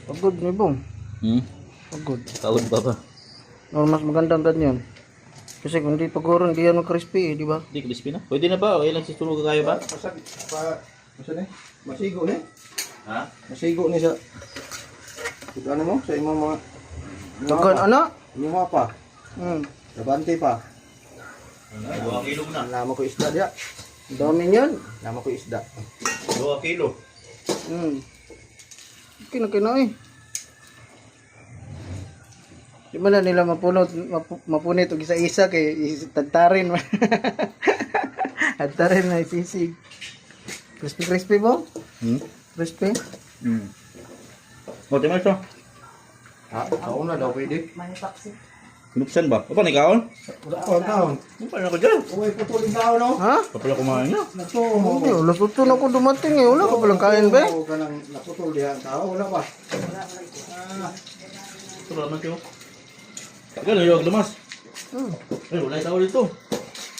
Pagod ni Bong. Pagod. Tawad ba ba? Mas magandang ganyan. Kasi kung di paguro, hindi yan crispy, di ba? Hindi, crispy na. Pwede na ba? O ilang sisunog kayo ba? Masigo ni. Ha? Masigo ni sa. Ano mo? Sa imong mga. Tagan, ano? Luma pa. Labante pa. Ano? 2 kilo na. Lama ko isda dia. Ang dami niyan. Lama ko isda. 2 kilo. Kinakina eh. Di ba na nila mapunit og isa-isa kay tagtarin man. Tagtarin na isisig. Crispy ba? Crispy? O, timay ito. Ha? Ako na daw pwede. Kinuksan ba? Apa, nikaon? Wala ko taon. Ano pa na ko dyan? Uy, putulin tao no. Ha? Kapala kumain na. Nato Hindi, wala suto na ako dumating eh. Wala ka palang kain ba? Oo, kanang naputol diha ang tao wala pa. Ito ba naman kayo? Gano'n yung lumas? Ay, wala yung tao dito.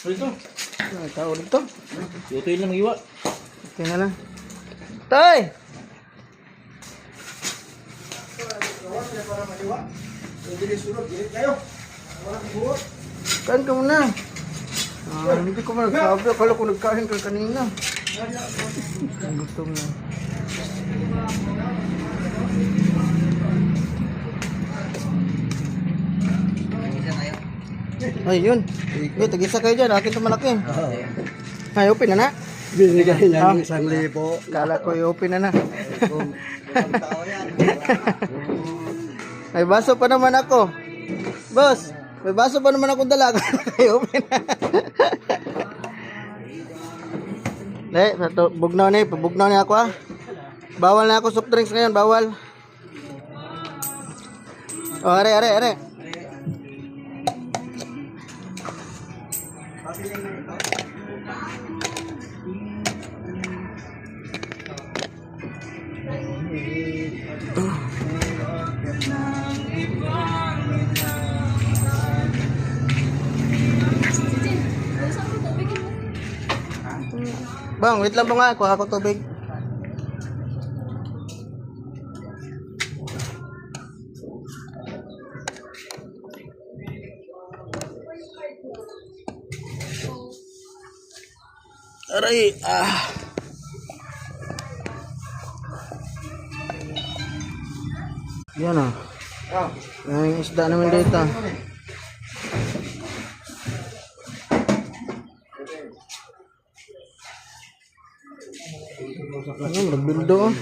Wala dito. Ay, tao dito. Ito yun lang mag-iwa. Okay na lang. Tay! Para maliwa. Hindi sunod, dili kayo. Wala buot. Kain ka muna. Hindi ko man nagsabi. Akala ko nagkain ka kanina. Gutom na. Ay, yun. Yun, tag-isa kayo dyan. Akin ito malaki. Ay, open na na. Binigay niya ng 1,000. Kala ko i-open na na. May baso pa naman ako. Boss, may baso pa naman ako dala. I-open na. Bugnaw na pabugnaw na ako ah. Bawal na ako soft drinks ngayon, bawal. Oh, are. Bang, wait lang po nga. Kuha ko tubig. Aray, Yan ah. Yung isda naman dito. Ano, nagbildo ah.